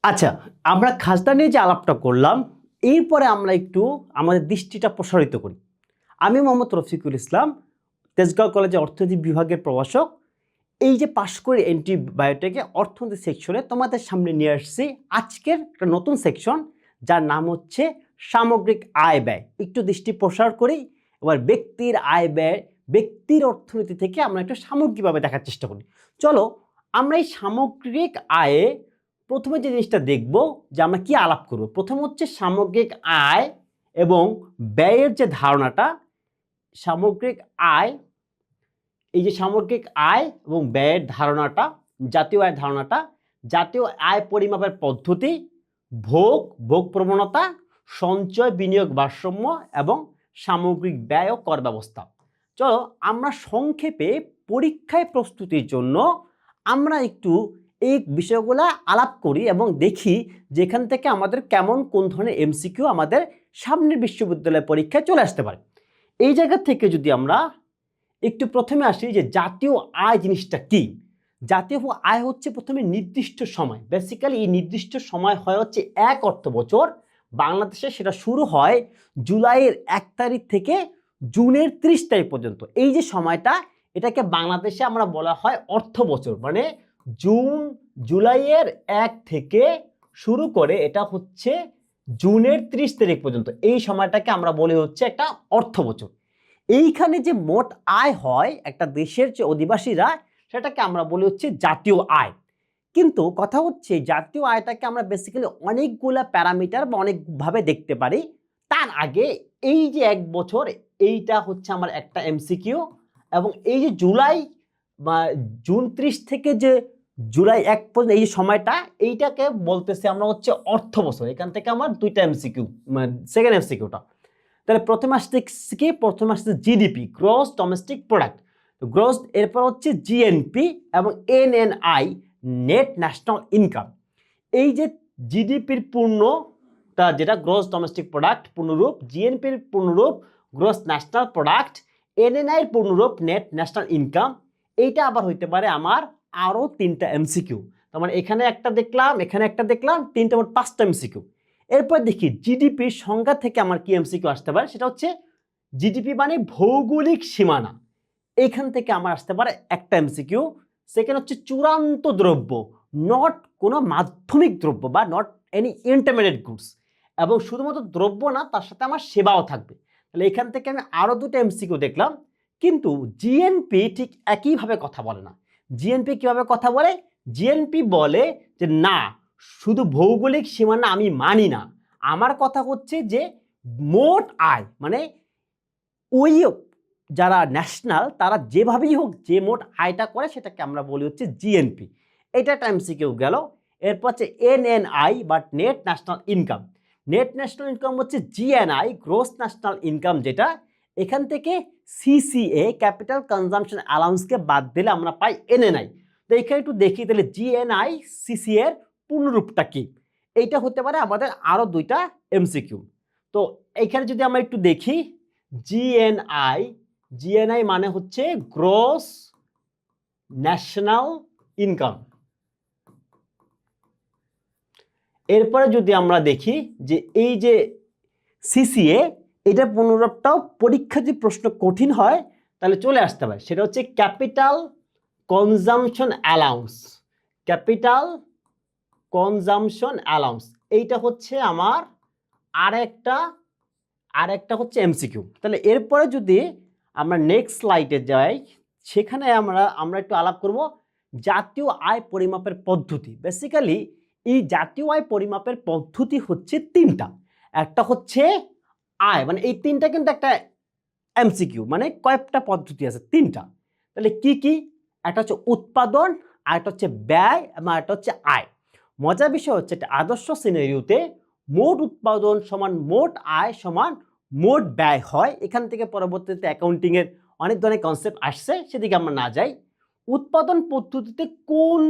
আচ্ছা, আমরা খাজনা নিয়ে যে আলাপটা করলাম, এরপরে আমরা একটু আমাদের দৃষ্টিটা প্রসারিত করি। আমি মোহাম্মদ রফিকুল ইসলাম, তেজগাঁও কলেজে অর্থনীতি বিভাগের প্রভাষক। এই যে পাশ করে অ্যান্টিবায়োটিকে অর্থনীতি সেকশনে তোমাদের সামনে নিয়ে আসছি আজকের একটা নতুন সেকশন, যার নাম হচ্ছে সামগ্রিক আয় ব্যয়। একটু দৃষ্টি প্রসার করি, এবার ব্যক্তির আয় ব্যয়, ব্যক্তির অর্থনীতি থেকে আমরা একটু সামগ্রিকভাবে দেখার চেষ্টা করি। চলো আমরা এই সামগ্রিক আয়ে প্রথমে যে জিনিসটা দেখব, যে আমরা কি আলাপ করব। প্রথম হচ্ছে সামগ্রিক আয় এবং ব্যয়ের যে ধারণাটা। সামগ্রিক আয়, এই যে সামগ্রিক আয় এবং ব্যয়ের ধারণাটা, জাতীয় আয়ের ধারণাটা, জাতীয় আয় পরিমাপের পদ্ধতি, ভোগ প্রবণতা, সঞ্চয় বিনিয়োগ ভারসাম্য এবং সামগ্রিক ব্যয় ও কর ব্যবস্থা। চলো আমরা সংক্ষেপে পরীক্ষায় প্রস্তুতির জন্য আমরা একটু এই বিষয়গুলো আলাপ করি এবং দেখি যেখান থেকে আমাদের কেমন কোন ধরনের এমসিকিউ আমাদের সামনের বিশ্ববিদ্যালয় পরীক্ষায় চলে আসতে পারে। এই জায়গা থেকে যদি আমরা একটু প্রথমে আসি যে জাতীয় আয় জিনিসটা কি। জাতীয় আয় হচ্ছে প্রথমে নির্দিষ্ট সময়, বেসিক্যালি এই নির্দিষ্ট সময় হয় হচ্ছে এক অর্থ বছর। বাংলাদেশে সেটা শুরু হয় জুলাইয়ের 1 তারিখ থেকে জুনের 30 তারিখ পর্যন্ত। এই যে সময়টা, এটাকে বাংলাদেশে আমরা বলা হয় অর্থ বছর। মানে জুলাইয়ের 1 থেকে শুরু করে এটা হচ্ছে জুনের 30 তারিখ পর্যন্ত, এই সময়টাকে আমরা বলি হচ্ছে একটা অর্থ বছর। এইখানে যে মোট আয় হয় একটা দেশের যে অধিবাসীরা, সেটাকে আমরা বলি হচ্ছে জাতীয় আয়। কিন্তু কথা হচ্ছে জাতীয় আয়টাকে আমরা বেসিক্যালি অনেকগুলা প্যারামিটার বা অনেকভাবে দেখতে পারি। তার আগে এই যে এক বছর, এইটা হচ্ছে আমার একটা এমসিকিউ। এবং এই যে জুলাই বা জুন 30 থেকে যে জুলাই 1 পর্যন্ত এই যে সময়টা, এইটাকে বলতেছি আমরা হচ্ছে অর্থ বছর। এখান থেকে আমার দুইটা এমসিকিউ, মানে সেকেন্ড এমসিকিউটা। তাহলে প্রথমে আসছে কি, প্রথমে আসছে GDP, gross domestic product. Gross, এরপর হচ্ছে জিএনপি এবং এনএনআই, নেট ন্যাশনাল ইনকাম। এই যে জিডিপির পূর্ণটা যেটা গ্রস ডোমেস্টিক প্রোডাক্ট পূর্ণরূপ, জিএনপির পূর্ণরূপ গ্রস ন্যাশনাল প্রোডাক্ট, এনএনআই এর পূর্ণরূপ নেট ন্যাশনাল ইনকাম। এইটা আবার হইতে পারে আমার আরও 3টা এমসিকিউ। তার মানে এখানে একটা দেখলাম, এখানে একটা দেখলাম, 3টা মোট 5টা এমসিকিউ। এরপর দেখি জিডিপির সংজ্ঞা থেকে আমার কি এমসিকিউ আসতে পারে। সেটা হচ্ছে জিডিপি মানে ভৌগোলিক সীমানা। এখান থেকে আমার আসতে পারে একটা এমসিকিউ। সেকেন্ড হচ্ছে চূড়ান্ত দ্রব্য, নট কোনো মাধ্যমিক দ্রব্য বা নট এনি ইন্টারমিডিয়েট গুডস। এবং শুধুমাত্র দ্রব্য না, তার সাথে আমার সেবাও থাকবে। তাহলে এখান থেকে আমি আরও 2টা এমসিকিউ দেখলাম। কিন্তু জিএনপি ঠিক একইভাবে কথা বলে না। জিএনপি কিভাবে কথা বলে? জিএনপি বলে যে না, শুধু ভৌগোলিক সীমানা আমি মানি না। আমার কথা হচ্ছে যে মোট আয়, মানে ওই যারা ন্যাশনাল তারা যেভাবেই হোক যে মোট আয়টা করে সেটাকে আমরা বলি হচ্ছে জিএনপি। এটা একটা এমসিকিউ গেল। এরপর হচ্ছে এনএনআই বা net national income. Net national income হচ্ছে জিএনআই, গ্রোস ন্যাশনাল ইনকাম যেটা। এখান থেকে সিসিএ, ক্যাপিটাল কনজাম্পশন অ্যালাউন্সকে বাদ দিলে আমরা পাই এনএনআই। তো এখানে একটু দেখি তাহলে জিএনআই সিসি এর পূর্ণরূপটা কি। এইটা হতে পারে আমাদের আরও 2টা এমসিকিউ। তো এখানে যদি আমরা একটু দেখি জিএনআই, জিএনআই মানে হচ্ছে গ্রস ন্যাশনাল ইনকাম। এরপরে যদি আমরা দেখি যে এই যে সিসিএ, এটা পুনরুক্তটাও পরীক্ষা যদি প্রশ্ন কঠিন হয় তাহলে চলে আসতে পারে। সেটা হচ্ছে capital consumption allowance. Capital consumption allowance, এইটা হচ্ছে আমার আরেকটা হচ্ছে এমসিকিউ। তাহলে এরপরে যদি আমরা নেক্সট স্লাইডে যাই, সেখানে আমরা একটু আলাপ করব জাতীয় আয় পরিমাপের পদ্ধতি। বেসিক্যালি এই জাতীয় আয় পরিমাপের পদ্ধতি হচ্ছে 3টা। একটা হচ্ছে আয়, মানে এই 3টা কিন্তু একটা এমসিকিউ, মানে কয়েকটা পদ্ধতি আছে 3টা। তাহলে কি কি? একটা হচ্ছে উৎপাদন, আরেকটা হচ্ছে ব্যয় এবং আরেকটা হচ্ছে আয়। মজার বিষয় হচ্ছে একটা আদর্শ সিনারিওতে মোট উৎপাদন সমান মোট আয় সমান মোট ব্যয় হয়। এখান থেকে পরবর্তীতে অ্যাকাউন্টিং এর অনেক ধরনের কনসেপ্ট আসছে, সেদিকে আমরা না যাই। উৎপাদন পদ্ধতিতে কোন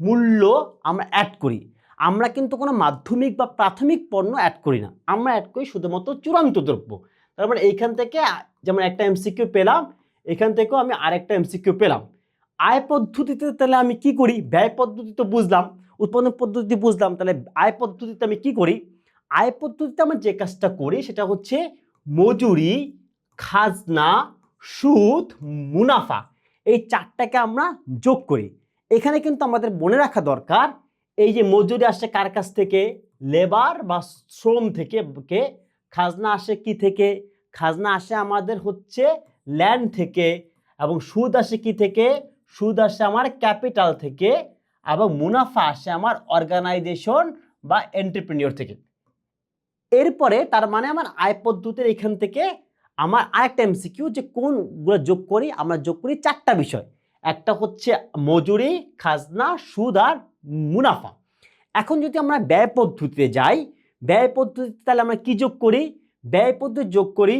মূল্য আমরা অ্যাড করি? আমরা কিন্তু কোনো মাধ্যমিক বা প্রাথমিক পণ্য অ্যাড করি না, আমরা অ্যাড করি শুধুমাত্র চূড়ান্ত দ্রব্য। তার মানে এইখান থেকে যেমন একটা এমসিকিউ পেলাম, এখান থেকেও আমি আরেকটা এমসিকিউ পেলাম। আয় পদ্ধতিতে তাহলে আমি কি করি? ব্যয় পদ্ধতি তো বুঝলাম, উৎপাদন পদ্ধতি বুঝলাম, তাহলে আয় পদ্ধতিতে আমি কি করি? আয় পদ্ধতিতে আমরা যে কাজটা করি সেটা হচ্ছে মজুরি, খাজনা, সুদ, মুনাফা, এই চারটাকে আমরা যোগ করি। এখানে কিন্তু আমাদের মনে রাখা দরকার, এই যে মজুরি আসে কার কাছ থেকে? লেবার বা শ্রম থেকে। খাজনা আসে কি থেকে? খাজনা আসে আমাদের হচ্ছে ল্যান্ড থেকে। এবং সুদ আসে কি থেকে? সুদ আসে আমার ক্যাপিটাল থেকে। এবং মুনাফা আসে আমার অর্গানাইজেশন বা এন্টারপ্রেনিয়র থেকে। এরপরে তার মানে আমার আয় পদ্ধতির এখান থেকে আমার আরেকটা এমসিকিউ, যে কোনগুলো যোগ করি? আমরা যোগ করি চারটা বিষয়। একটা হচ্ছে মজুরি, খাজনা, সুদ আর মুনাফা। এখন যদি আমরা ব্যয় পদ্ধতিতে যাই, ব্যয় পদ্ধতিতে তাহলে আমরা কি যোগ করি? ব্যয় পদ্ধতি যোগ করি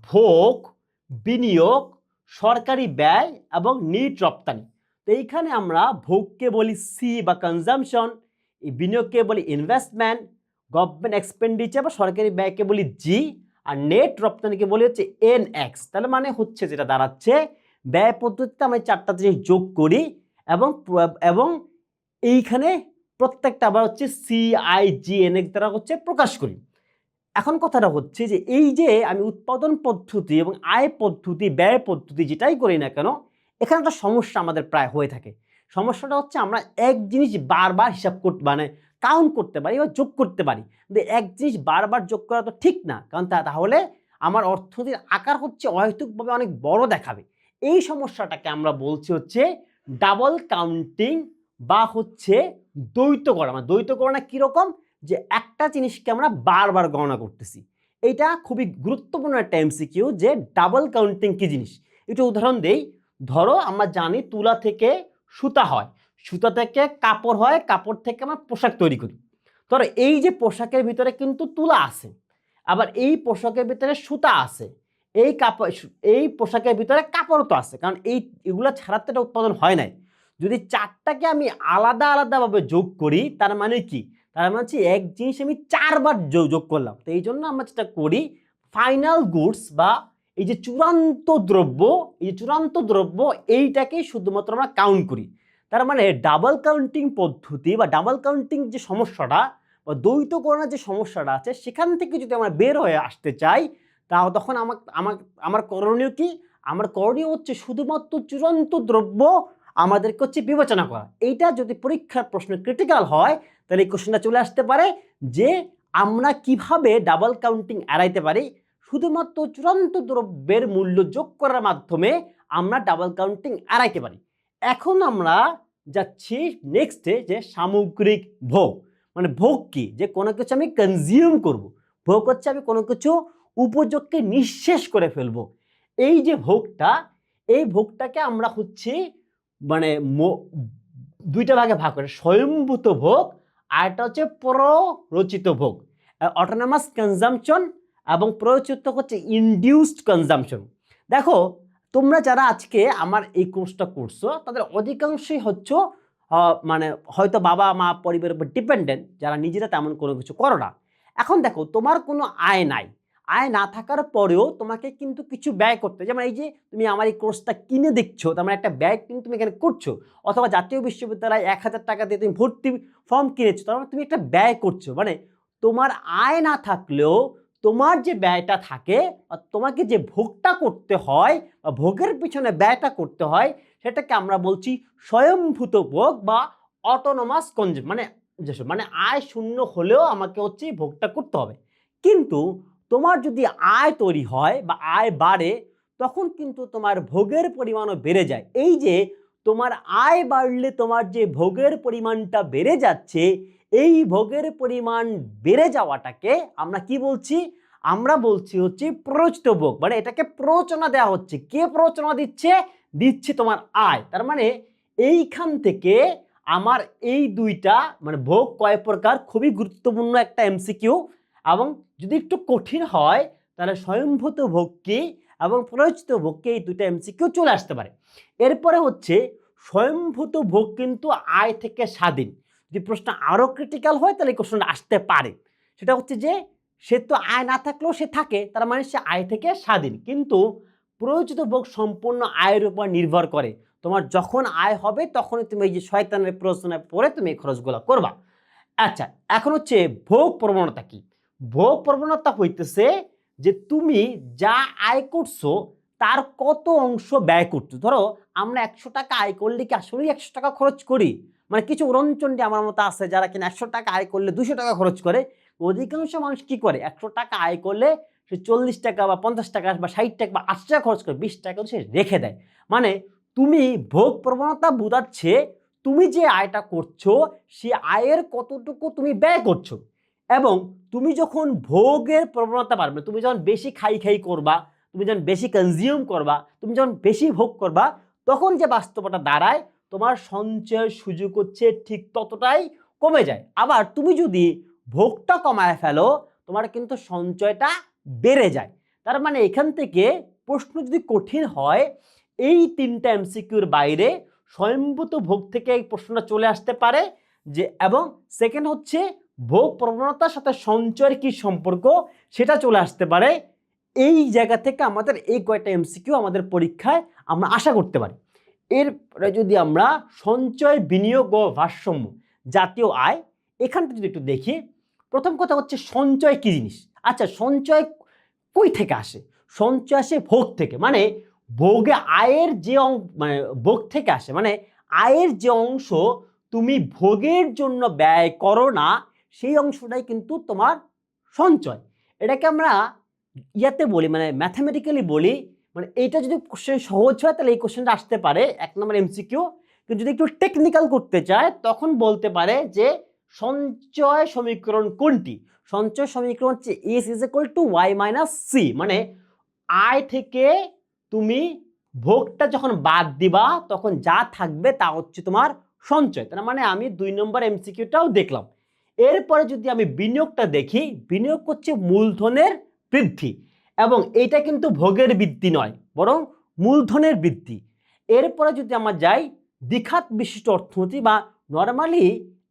ভোগ, বিনিয়োগ, সরকারি ব্যয় এবং নিট রপ্তানি। তো এইখানে আমরা ভোগকে বলি সি বা কনজামশন, বিনিয়োগকে বলি ইনভেস্টমেন্ট, গভর্নমেন্ট এক্সপেন্ডিচার বা সরকারি ব্যয়কে বলি জি, আর নেট রপ্তানিকে বলি হচ্ছে এনএক্স। তাহলে মানে হচ্ছে যেটা দাঁড়াচ্ছে, ব্যয় পদ্ধতিতে আমরা চারটা জিনিস যোগ করি এবং এবং এইখানে প্রত্যেকটা আবার হচ্ছে CIGNX দ্বারা হচ্ছে প্রকাশ করি। এখন কথাটা হচ্ছে যে এই যে আমি উৎপাদন পদ্ধতি এবং আয় পদ্ধতি, ব্যয় পদ্ধতি যেটাই করি না কেন, এখানে একটা সমস্যা আমাদের প্রায় হয়ে থাকে। সমস্যাটা হচ্ছে আমরা এক জিনিস বারবার হিসাব করতে, মানে কাউন্ট করতে পারি বা যোগ করতে পারি, কিন্তু এক জিনিস বারবার যোগ করা তো ঠিক না, কারণ তাহলে আমার অর্থনীতির আকার হচ্ছে অহেতুকভাবে অনেক বড় দেখাবে। এই সমস্যাটাকে আমরা বলছি হচ্ছে ডাবল কাউন্টিং বা হচ্ছে দ্বৈত গণনা। মানে দ্বৈত গণনা কিরকম? যে একটা জিনিসকে আমরা বারবার গণনা করতেছি। এটা খুবই গুরুত্বপূর্ণ একটা এমসিকিউ, যে ডাবল কাউন্টিং কি জিনিস। একটু উদাহরণ দেই। ধরো আমরা জানি তুলা থেকে সুতা হয়, সুতা থেকে কাপড় হয়, কাপড় থেকে আমরা পোশাক তৈরি করি। ধরো এই যে পোশাকের ভিতরে কিন্তু তুলা আছে, আবার এই পোশাকের ভিতরে সুতা আছে, এই কাপড়, এই পোশাকের ভিতরে কাপড় তো আছে, কারণ এগুলো ছাড়া তো এটা উৎপাদন হয় নাই। যদি চারটাকে আমি আলাদা আলাদাভাবে যোগ করি, তার মানে কি? তার মানে হচ্ছে এক জিনিস আমি চারবার যোগ করলাম। তো এই জন্য আমরা যেটা করি, ফাইনাল গুডস বা এই যে চূড়ান্ত দ্রব্য, এই চূড়ান্ত দ্রব্য এইটাকেই শুধুমাত্র আমরা কাউন্ট করি। তার মানে ডাবল কাউন্টিং পদ্ধতি বা ডাবল কাউন্টিং যে সমস্যাটা বা দ্বৈতকরণের যে সমস্যাটা আছে, সেখান থেকে যদি আমরা বের হয়ে আসতে চাই, তখন আমার করণীয় কি? আমার করণীয় হচ্ছে শুধুমাত্র চূড়ান্ত দ্রব্য আমাদেরকে হচ্ছে বিবেচনা করা। এইটা যদি পরীক্ষার প্রশ্ন ক্রিটিক্যাল হয়, তাহলে এই কোশ্চেনটা চলে আসতে পারে যে আমরা কিভাবে ডাবল কাউন্টিং এড়াইতে পারি। শুধুমাত্র চূড়ান্ত দ্রব্যের মূল্য যোগ করার মাধ্যমে আমরা ডাবল কাউন্টিং এড়াইতে পারি। এখন আমরা যাচ্ছি নেক্সটে, যে সামগ্রিক ভোগ। মানে ভোগ কি? যে কোনো কিছু আমি কনজিউম করব। ভোগ হচ্ছে আমি কোনো কিছু উপযোগকে নিঃশেষ করে ফেলবো। এই যে ভোগটা, এই ভোগটাকে আমরা হচ্ছে মানে দুইটা ভাগে ভাগ করে, স্বয়ংভূত ভোগ আর একটা হচ্ছে প্ররোচিত ভোগ। অটোনমাস কনজাম্পশন এবং প্ররোচিত হচ্ছে ইনডিউসড কনজাম্পশন। দেখো তোমরা যারা আজকে আমার এই কোর্সটা করছো, তাদের অধিকাংশই হচ্ছে মানে হয়তো বাবা মা পরিবারের উপর ডিপেন্ডেন্ট, যারা নিজেরা তেমন কোনো কিছু করো না। এখন দেখো তোমার কোনো আয় নাই, আয় না থাকার পরেও তোমাকে কিন্তু কিছু ব্যয় করতে, যেমন এই যে তুমি আমার এই কোর্সটা কিনে দেখছো, তার মানে একটা ব্যয় কিন্তু তুমি এখানে করছো। অথবা জাতীয় বিশ্ববিদ্যালয়ে 1000 টাকা দিয়ে তুমি ভর্তি ফর্ম কিনেছো, তার মানে তুমি একটা ব্যয় করছো। মানে তোমার আয় না থাকলেও তোমার যে ব্যয়টা থাকে, তোমাকে যে ভোগটা করতে হয় বা ভোগের পিছনে ব্যয়টা করতে হয়, সেটাকে আমরা বলছি স্বয়ংভূত ভোগ বা অটোনমাস কনজাম্পশন। মানে আয় শূন্য হলেও আমাকে হচ্ছে ভোগটা করতে হবে। কিন্তু তোমার যদি আয় তৈরি হয় বা আয় বাড়ে, তখন কিন্তু তোমার ভোগের পরিমাণও বেড়ে যায়। এই যে তোমার আয় বাড়লে তোমার যে ভোগের পরিমাণটা বেড়ে যাচ্ছে, এই ভোগের পরিমাণ বেড়ে যাওয়াটাকে আমরা কি বলছি? আমরা বলছি হচ্ছে প্ররোচিত ভোগ। মানে এটাকে প্ররোচনা দেওয়া হচ্ছে। কে প্ররোচনা দিচ্ছে? দিচ্ছে তোমার আয়। তার মানে এইখান থেকে আমার এই দুইটা মানে ভোগ কয় প্রকার, খুবই গুরুত্বপূর্ণ একটা এমসিকিউ। এবং যদি একটু কঠিন হয়, তাহলে স্বয়ংভূত ভোগ কি এবং প্ররোচিত ভোগ কি, এই দুইটা এমসিকিউ চলে আসতে পারে। এরপরে হচ্ছে স্বয়ংভূত ভোগ কিন্তু আয় থেকে স্বাধীন। যদি প্রশ্ন আরো ক্রিটিক্যাল হয়, তাহলে এই কোশ্চেনটা আসতে পারে। সেটা হচ্ছে যে সে তো আয় না থাকলেও সে থাকে, তার মানে সে আয় থেকে স্বাধীন। কিন্তু প্রয়োজিত ভোগ সম্পূর্ণ আয়ের উপর নির্ভর করে। তোমার যখন আয় হবে তখনই তুমি এই যে শয়তানের প্ররোচনায় পড়ে তুমি এই খরচগুলো করবা। আচ্ছা, এখন হচ্ছে ভোগ প্রবণতা কি? ভোগ প্রবণতা হইতেছে যে তুমি যা আয় করছো তার কত অংশ ব্যয় করছো। ধরো আমরা 100 টাকা আয় করলে কি আসলেই 100 টাকা খরচ করি? মানে কিছু উড়নচণ্ডী আমার মতো আছে যারা কিনা 100 টাকা আয় করলে 200 টাকা খরচ করে। অধিকাংশ মানুষ কি করে? 100 টাকা আয় করলে সে 40 টাকা বা 50 টাকা বা 60 টাকা বা 80 টাকা খরচ করে, 20 টাকা সে রেখে দেয়। মানে তুমি ভোগ প্রবণতা বোঝাচ্ছে তুমি যে আয়টা করছো সে আয়ের কতটুকু তুমি ব্যয় করছো। এবং তুমি যখন ভোগের প্রবণতা বাড়বে, তুমি যখন বেশি খাই খাই করবা, তুমি যখন বেশি কনজিউম করবা, তুমি যখন বেশি ভোগ করবা, তখন যে বাস্তবতা দাঁড়ায় তোমার সঞ্চয়ের সুযোগ হচ্ছে ঠিক ততটাই কমে যায়। আবার তুমি যদি ভোগটা কমায় ফেলো তোমার কিন্তু সঞ্চয়টা বেড়ে যায়। তার মানে এখান থেকে প্রশ্ন যদি কঠিন হয়, এই 3টা এমসিকিউর বাইরে স্বয়ংভূত ভোগ থেকে এই প্রশ্নটা চলে আসতে পারে যে, এবং সেকেন্ড হচ্ছে ভোগ প্রবণতার সাথে সঞ্চয়ের কি সম্পর্ক সেটা চলে আসতে পারে। এই জায়গা থেকে আমাদের এই কয়টা এমসিকিউ আমাদের পরীক্ষায় আমরা আশা করতে পারি। এরপরে যদি আমরা সঞ্চয়, বিনিয়োগ ও ভারসাম্য, জাতীয় আয়, এখানটা যদি একটু দেখি, প্রথম কথা হচ্ছে সঞ্চয় কি জিনিস। আচ্ছা, সঞ্চয় কই থেকে আসে? সঞ্চয় আসে ভোগ থেকে, মানে ভোগে আয়ের যে মানে ভোগ থেকে আসে, মানে আয়ের যে অংশ তুমি ভোগের জন্য ব্যয় করো না সেই অংশটাই কিন্তু তোমার সঞ্চয়। এটাকে আমরা ইয়াতে বলি, মানে ম্যাথামেটিক্যালি বলি, মানে এইটা যদি কোশ্চেন সহজ হয় তাহলে এই কোশ্চেনটা আসতে পারে 1 নম্বর এমসিকিউ। কিন্তু যদি একটু টেকনিক্যাল করতে চায় তখন বলতে পারে যে সঞ্চয় সমীকরণ কোনটি? সঞ্চয় সমীকরণ হচ্ছে S = Y - C, মানে আয় থেকে তুমি ভোগটা যখন বাদ দিবা তখন যা থাকবে তা হচ্ছে তোমার সঞ্চয়। তার মানে আমি 2 নম্বর এমসিকিউটাও দেখলাম। এরপরে যদি আমি বিনিয়োগটা দেখি, বিনিয়োগ হচ্ছে মূলধনের বৃদ্ধি, এবং এইটা কিন্তু ভোগের বৃদ্ধি নয় বরং মূলধনের বৃদ্ধি। এরপরে যদি আমরা যাই দ্বিখাত বিশিষ্ট অর্থনীতি, বা নর্মালি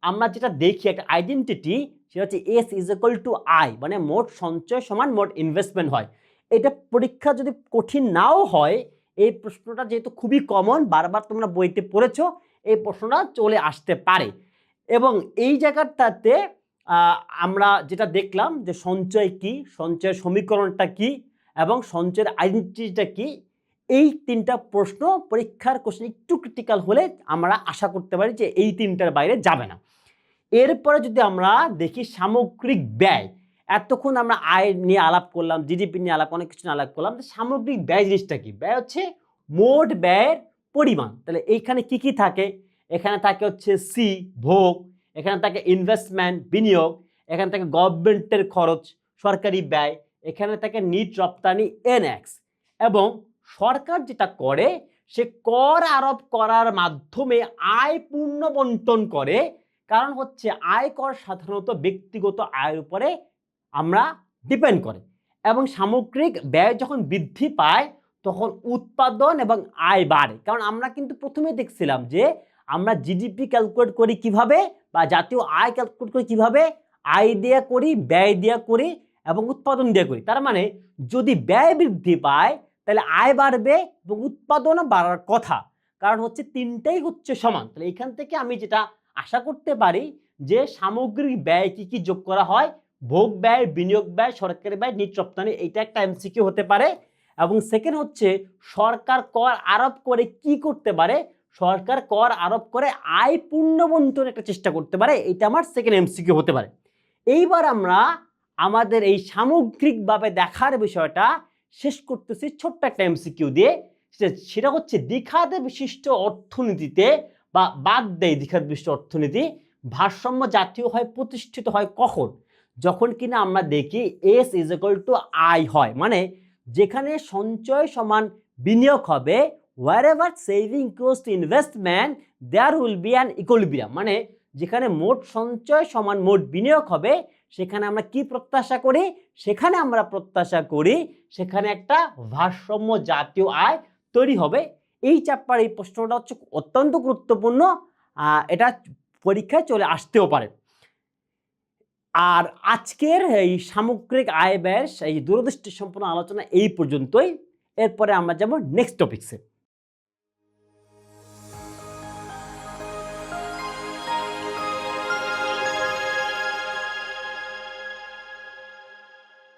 আমরা যেটা দেখি একটা আইডেন্টিটি, সেটা হচ্ছে S = I, মানে মোট সঞ্চয় সমান মোট ইনভেস্টমেন্ট হয়। এটা পরীক্ষা যদি কঠিন নাও হয়, এই প্রশ্নটা যেহেতু খুবই কমন, বারবার তোমরা বইতে পড়েছো, এই প্রশ্নটা চলে আসতে পারে। এবং এই জায়গাটাতে আমরা যেটা দেখলাম যে সঞ্চয় কি, সঞ্চয়ের সমীকরণটা কি, এবং সঞ্চয়ের আইডেন্টিটিটা কি, এই 3টা প্রশ্ন পরীক্ষার কোশ্চেন একটু ক্রিটিক্যাল হলে আমরা আশা করতে পারি যে এই 3টার বাইরে যাবে না। এরপরে যদি আমরা দেখি সামগ্রিক ব্যয়, এতক্ষণ আমরা আয় নিয়ে আলাপ করলাম, জিডিপি নিয়ে অনেক কিছু নিয়ে আলাপ করলাম। সামগ্রিক ব্যয় জিনিসটা কি? ব্যয় হচ্ছে মোট ব্যয়ের পরিমাণ। তাহলে এইখানে কি কি থাকে? এখানে থাকে হচ্ছে সি, ভোগ, এখানে থাকে ইনভেস্টমেন্ট, বিনিয়োগ, এখানে থাকে গভর্নমেন্টের খরচ, সরকারি ব্যয়, এখানে থাকে নিট রপ্তানি, NX। এবং সরকার যেটা করে সে কর আরোপ করার মাধ্যমে আয় পুনর্বণ্টন করে। কারণ হচ্ছে আয়কর সাধারণত ব্যক্তিগত আয়ের উপরে আমরা ডিপেন্ড করে, এবং সামগ্রিক ব্যয় যখন বৃদ্ধি পায় তখন উৎপাদন এবং আয় বাড়ে। কারণ আমরা কিন্তু প্রথমে দেখছিলাম যে আমরা জিডিপি ক্যালকুলেট করি কিভাবে, বা জাতীয় আয় ক্যালকুলেট করি কিভাবে? আয় দিয়ে করি, ব্যয় দিয়ে করি, এবং উৎপাদন দিয়ে করি। তার মানে যদি ব্যয় বৃদ্ধি পায় তাহলে আয় বাড়বে এবং উৎপাদনও বাড়ার কথা, কারণ হচ্ছে 3টাই হচ্ছে সমান। তাহলে এখান থেকে আমি যেটা আশা করতে পারি যে সামগ্রিক ব্যয় কি কি যোগ করা হয়, ভোগ ব্যয়, বিনিয়োগ ব্যয়, সরকারি ব্যয়, নিট রপ্তানি, এইটা একটা এমসিকিউ হতে পারে। এবং সেকেন্ড হচ্ছে সরকার কর আরোপ করে কি করতে পারে? সরকার কর আরোপ করে আয় পুনর্বণ্টনের একটা চেষ্টা করতে পারে, এটা আমার সেকেন্ড এমসিকিউ হতে পারে। এইবার আমরা আমাদের এই সামগ্রিকভাবে দেখার বিষয়টা শেষ করতেছি ছোট্ট একটা এমসিকিউ দিয়ে। সেটা হচ্ছে দ্বিখাত বিশিষ্ট অর্থনীতিতে, বা বাদ দেয় দ্বিখাত বিশিষ্ট অর্থনীতি, ভারসাম্য জাতীয় হয় প্রতিষ্ঠিত হয় কখন? যখন কিনা আমরা দেখি S = I হয়, মানে যেখানে সঞ্চয় সমান বিনিয়োগ হবে, wherever saving equals to investment there will be an equilibrium, মানে যেখানে মোট সঞ্চয় সমান মোট বিনিয়োগ হবে সেখানে আমরা কি প্রত্যাশা করি? সেখানে আমরা প্রত্যাশা করি সেখানে একটা ভারসাম্য জাতীয় আয় তৈরি হবে। এই চ্যাপ্টার এই প্রশ্নটা হচ্ছে অত্যন্ত গুরুত্বপূর্ণ, এটা পরীক্ষায় চলে আসতেও পারে। আর আজকের এই সামগ্রিক আয় ব্যয়ের এই দূরদৃষ্টি সম্পন্ন আলোচনা এই পর্যন্তই। এরপরে আমরা যাব নেক্সট টপিকসে।